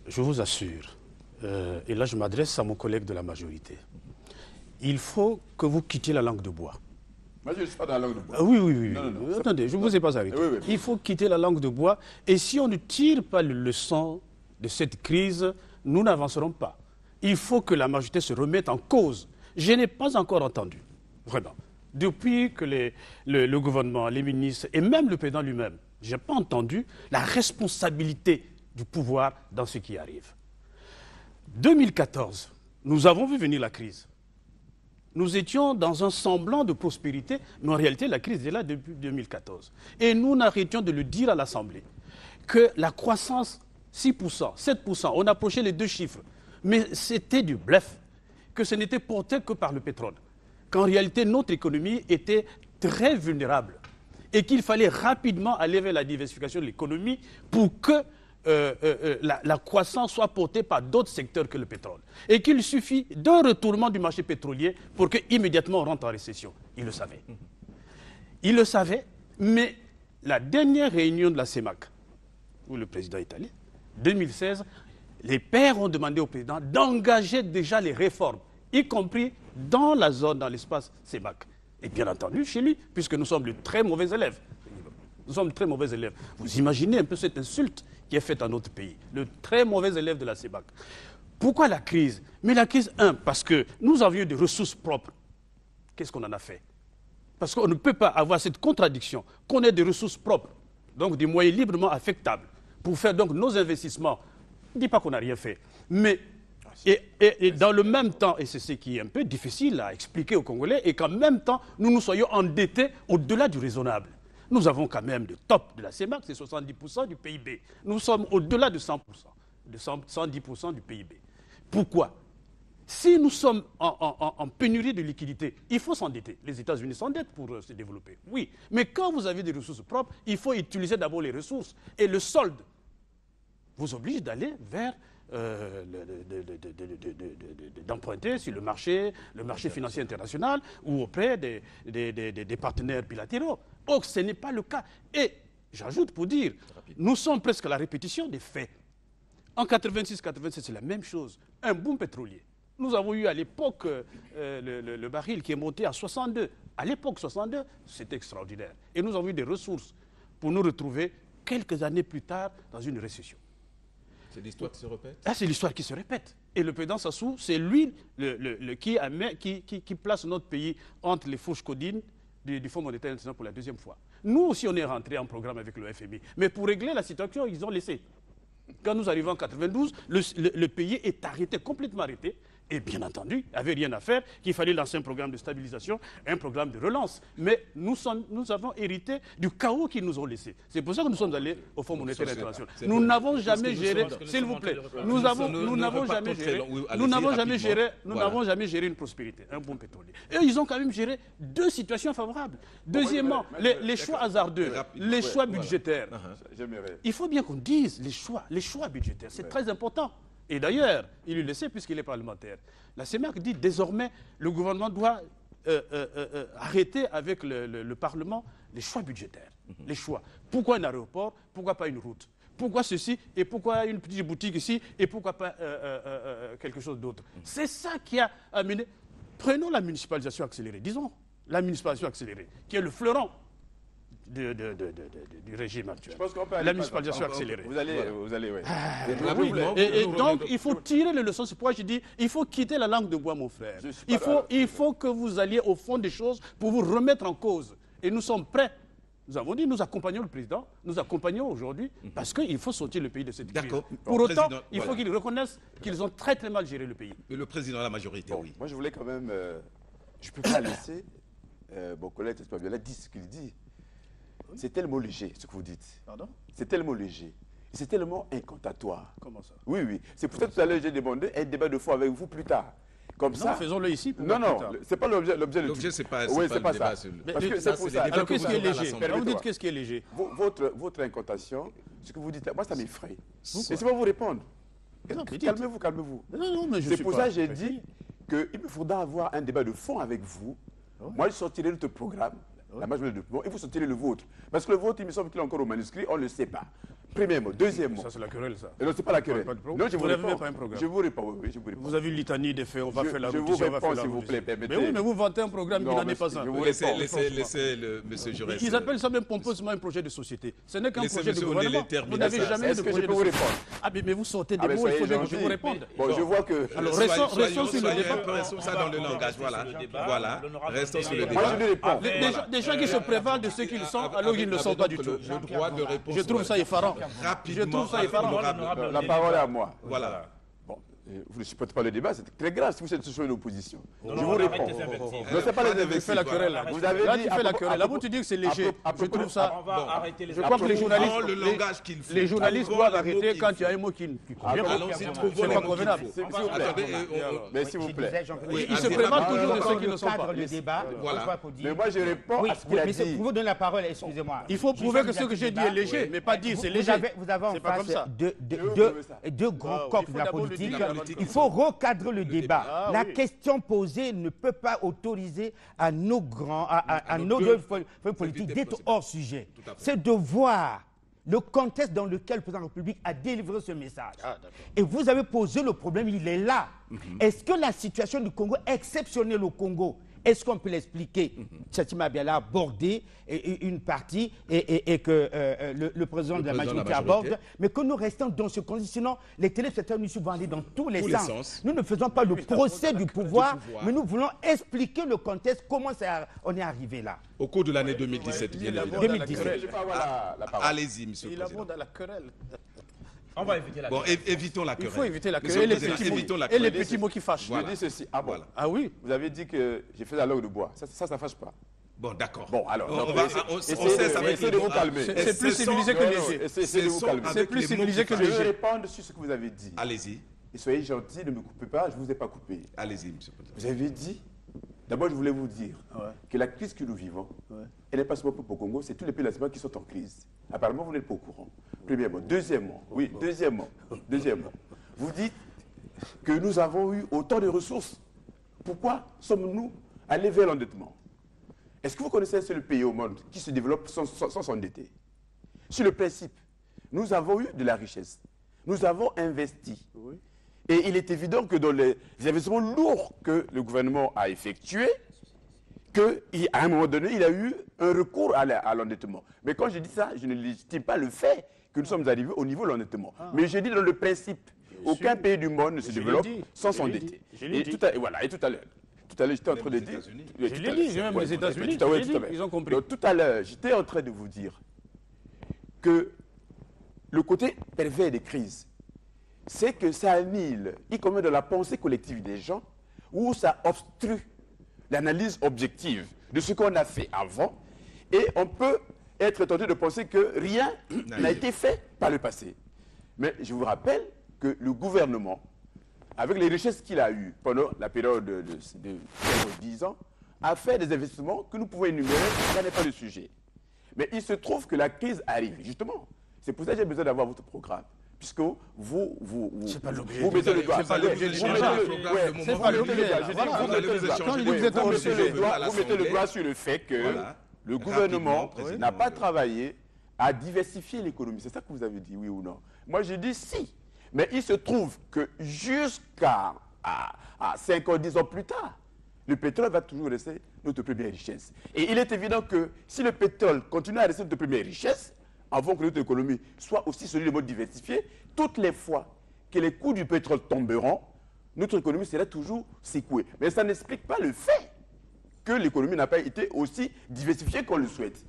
Je vous assure, et là je m'adresse à mon collègue de la majorité, il faut que vous quittiez la langue de bois. Moi, je ne suis pas dans la langue de bois. Oui. Non. Attendez, je ne vous ai pas arrêté. Oui. Il faut quitter la langue de bois. Et si on ne tire pas les leçons de cette crise, nous n'avancerons pas. Il faut que la majorité se remette en cause. Je n'ai pas encore entendu, vraiment, depuis que le gouvernement, les ministres et même le président lui-même, je n'ai pas entendu la responsabilité du pouvoir dans ce qui arrive. 2014, nous avons vu venir la crise. Nous étions dans un semblant de prospérité, mais en réalité, la crise est là depuis 2014. Et nous n'arrêtions de le dire à l'Assemblée, que la croissance, 6%, 7%, on approchait les deux chiffres, mais c'était du bluff, que ce n'était porté que par le pétrole, qu'en réalité, notre économie était très vulnérable et qu'il fallait rapidement aller vers la diversification de l'économie pour que la croissance soit portée par d'autres secteurs que le pétrole. Et qu'il suffit d'un retournement du marché pétrolier pour qu'immédiatement on rentre en récession. Il le savait. Il le savait, mais la dernière réunion de la CEMAC, où le président est allé, 2016, les pairs ont demandé au président d'engager déjà les réformes, y compris dans la zone, dans l'espace CEMAC. Et bien entendu, chez lui, puisque nous sommes de très mauvais élèves. Nous sommes de très mauvais élèves. Vous imaginez un peu cette insulte qui est faite à notre pays, le très mauvais élève de la CEMAC. Pourquoi la crise? Mais la crise, parce que nous avions des ressources propres. Qu'est-ce qu'on en a fait? Parce qu'on ne peut pas avoir cette contradiction, qu'on ait des ressources propres, donc des moyens librement affectables, pour faire donc nos investissements. Je ne dis pas qu'on n'a rien fait, mais et dans le même temps, et c'est ce qui est un peu difficile à expliquer aux Congolais, et qu'en même temps, nous nous soyons endettés au-delà du raisonnable. Nous avons quand même le top de la CEMAC, c'est 70% du PIB. Nous sommes au-delà de 100%, de 110% du PIB. Pourquoi? Si nous sommes en pénurie de liquidités, il faut s'endetter. Les États-Unis s'endettent pour se développer, oui. Mais quand vous avez des ressources propres, il faut utiliser d'abord les ressources. Et le solde vous oblige d'aller vers d'emprunter sur le marché financier international ou auprès des partenaires bilatéraux. Or, ce n'est pas le cas. Et j'ajoute pour dire, nous sommes presque à la répétition des faits. En 86-87, c'est la même chose. Un boom pétrolier. Nous avons eu à l'époque le baril qui est monté à 62. À l'époque 62, c'était extraordinaire. Et nous avons eu des ressources pour nous retrouver quelques années plus tard dans une récession. C'est l'histoire qui se répète? C'est l'histoire qui se répète. Et le président Sassou, c'est lui qui place notre pays entre les fourches codines du Fonds monétaire international pour la deuxième fois. Nous aussi, on est rentré en programme avec le FMI. Mais pour régler la situation, ils ont laissé. Quand nous arrivons en 92, le pays est arrêté, complètement arrêté. Et bien entendu, il n'y avait rien à faire, qu'il fallait lancer un programme de stabilisation, un programme de relance. Mais nous avons hérité du chaos qu'ils nous ont laissé. C'est pour ça que nous sommes allés au Fonds monétaire international. Nous n'avons jamais géré, s'il vous plaît, nous n'avons jamais géré une prospérité, un bon pétrolier. Et ils ont quand même géré deux situations favorables. Deuxièmement, les choix hasardeux, les choix budgétaires. Il faut bien qu'on dise les choix budgétaires, c'est très important. Et d'ailleurs, il le sait puisqu'il est parlementaire. La CEMAC dit désormais le gouvernement doit arrêter avec le Parlement les choix budgétaires. Les choix. Pourquoi un aéroport? Pourquoi pas une route? Pourquoi ceci? Et pourquoi une petite boutique ici? Et pourquoi pas quelque chose d'autre? C'est ça qui a amené. Prenons la municipalisation accélérée. Disons la municipalisation accélérée, qui est le fleuron du régime actuel. Je pense qu'on peut aller la municipalisation accélérée. Vous allez, oui. Et donc, il faut tirer les leçons. C'est pourquoi je dis, il faut quitter la langue de bois, mon frère. Il faut que vous alliez au fond des choses pour vous remettre en cause. Et nous sommes prêts. Nous avons dit, nous accompagnons le président, nous accompagnons aujourd'hui, parce qu'il faut sortir le pays de cette crise. Pour autant, il faut qu'ils reconnaissent qu'ils ont très très mal géré le pays. Le président, la majorité, oui. Moi, je voulais quand même... je ne peux pas laisser mon collègue Espabiola dire ce qu'il dit. C'est tellement léger, ce que vous dites. Pardon? C'est tellement léger. Et c'est tellement incantatoire. Comment ça? Oui, oui. C'est pour ça que tout à l'heure, j'ai demandé un débat de fond avec vous plus tard. Comme ça. Faisons-le ici. Non, c'est pas l'objet. L'objet, c'est pas oui, c'est pas ça. Parce que c'est pour ça. Alors, qu'est-ce qui est léger? Vous dites qu'est-ce qui est léger? Votre incantation, ce que vous dites, moi, ça m'effraie. Laissez-moi vous répondre. Calmez-vous. Non, mais c'est pour ça que j'ai dit qu'il me faudra avoir un débat de fond avec vous. Moi, je sortirai notre programme. La majorité de il faut sortir le vôtre. Parce que le vôtre, il me semble qu'il est encore au manuscrit, on ne le sait pas. Premièrement. Deuxièmement. Ça, c'est la querelle, ça. Non, c'est pas la querelle. Pas de pro- Non, je vous Vous n'avez réponds. pas un programme. Je vous réponds, oui, je vous réponds. Vous avez une litanie des faits, on va faire la Je route vous ici, on va réponds, faire la s'il route vous plaît, ici. permettez. Mais oui, mais vous vantez un programme qui Non, n'en est monsieur, pas un. je vous Laissez, réponds. laissez le monsieur Jaurès. Ils appellent ça même pompeusement un projet de société. Ce n'est qu'un Laissez projet de monsieur gouvernement. Ondélé terminer Vous n'avez ça. jamais eu de Est-ce que je projet peux de vous société. répondre? Ah, mais vous sortez des Ah, mais mots, il faut soyez bien que je vous gentil. réponde. Bon, je vois que... Alors, Soyons restons sur le soyons débat. un peu responsables dans le langage, voilà. Voilà, restons sur le Moi, je débat. lui réponds. Des gens qui se prévalent de ce qu'ils sont, alors qu'ils ne le sont pas du tout. Le droit de réponse. Je trouve ça effarant. rapidement. Je trouve ça effarant. honorable. La parole est à moi. Voilà. Bon, vous ne supportez pas le débat, c'est très grave si vous êtes sur une opposition. Je vous arrêtez réponds. ces bêtises. Non, c'est pas les Tu fais investissements. la querelle là. Vous avez Là, dit tu à fais la propos- querelle. à Là-bas, tu dis que c'est léger. à Je propos- trouve ça. On va arrêter les Je crois que les journalistes, Prends le langage qu'il faut. les journalistes Trouvons doivent les mots arrêter qu'il quand il y a faut. un mot qui ne convient pas. Allons-y, trouvons C'est les pas mots convenable. qu'il faut. S'il vous plaît. Attendez, Mais s'il vous plaît. oui, Ils se vas-y, prévalent rapidement. toujours de ceux qui ne Dans sont le pas. cadre du débat, Voilà. une fois pour dire- Mais moi, je réponds Oui, à ce qu'il a mais c'est dit. pour vous donner la parole, excusez-moi. Il faut prouver que ce que j'ai dit est léger, mais pas dire c'est léger. Vous avez en C'est pas comme face ça. deux grands Ah, coqs il de faut la d'abord le politique. dire. Il faut recadrer le débat. Ah, La oui. question posée ne peut pas autoriser à nos grands, à nos deux deux politiques d'être possible. hors sujet. Tout à fait. C'est de voir le contexte dans lequel le président de la République a délivré ce message. Ah, d'accord. Et vous avez posé le problème, il est là. Est-ce que la situation du Congo est exceptionnelle au Congo? Est-ce qu'on peut l'expliquer? Tchatima Biala a abordé une partie et que le président de la majorité aborde, mais que nous restons dans ce contexte. Sinon, les téléspectateurs nous vont aller dans tous les sens. Nous ne faisons pas le procès du pouvoir, mais nous voulons expliquer le contexte, comment on est arrivé là. Au cours de l'année 2017, bien Il abonde évidemment. à la 2017. querelle. Je vais pas avoir la parole. Allez-y, monsieur le Il président. abonde à la querelle. On va éviter la Bon, évitons la Il querelle. faut éviter la Monsieur querelle le et les Président, évitons la petits mots- et les querelle. petits mots qui fâchent. Voilà. Je dis ceci. Ah bon. Voilà. Ah oui. Vous avez dit que j'ai fait la langue de bois. Ça fâche pas. Bon, d'accord. Bon, alors. On essayez cesse de- avec essayez de vous calmer. C'est plus civilisé que Non, non, léger. essayez de vous calmer. C'est plus civilisé que Je vais léger. répondre sur ce que vous avez dit. Allez-y, Et soyez gentil, ne me coupez pas, je ne vous ai pas coupé. allez-y, monsieur le président. Vous avez dit, d'abord je voulais vous dire Ouais. que la crise que nous vivons, elle n'est pas seulement pour le Congo, c'est tous les pays de la CEMAC qui sont en crise. Apparemment, vous n'êtes pas au courant. Premièrement. Deuxièmement, deuxièmement, vous dites que nous avons eu autant de ressources. Pourquoi sommes-nous allés vers l'endettement? Est-ce que vous connaissez un seul pays au monde qui se développe sans s'endetter? Sur le principe, nous avons eu de la richesse. Nous avons investi. Et il est évident que dans les investissements lourds que le gouvernement a effectués, qu'à un moment donné, il a eu un recours à l'endettement. Mais quand je dis ça, je ne légitime pas le fait que nous sommes arrivés au niveau de l'endettement. Mais je dis dans le principe, aucun pays du monde ne se développe sans s'endetter. Et tout à l'heure, j'étais en train de dire... Je l'ai dit, j'ai même les États-Unis, tout à l'heure, je l'ai dit, ils ont compris. Donc, tout à l'heure, j'étais en train de vous dire que le côté pervers des crises, c'est que ça annule, y compris dans la pensée collective des gens, où ça obstrue l'analyse objective de ce qu'on a fait avant, et on peut être tenté de penser que rien n'a été fait par le passé. Mais je vous rappelle que le gouvernement, avec les richesses qu'il a eues pendant la période de 10 ans, a fait des investissements que nous pouvons énumérer, ça n'est pas le sujet. Mais il se trouve que la crise arrive, justement. C'est pour ça que j'ai besoin d'avoir votre programme. Puisque vous mettez le doigt. C'est pas l'objet du Vous mettez débat. le- C'est pas l'objet. Voilà. Voilà. Vous mettez le doigt. Quand il dit que vous êtes Vous obligé, mettez le doigt sur le fait que Voilà. le gouvernement Rapidement, président. n'a pas travaillé à diversifier l'économie. C'est ça que vous avez dit, oui ou non? Moi, je dis si. Mais il se trouve que jusqu'à 5 ans, 10 ans plus tard, le pétrole va toujours rester notre première richesse. Et il est évident que si le pétrole continue à rester notre première richesse, avant que notre économie soit aussi solidement diversifiée, toutes les fois que les coûts du pétrole tomberont, notre économie sera toujours secouée. Mais ça n'explique pas le fait que l'économie n'a pas été aussi diversifiée qu'on le souhaite.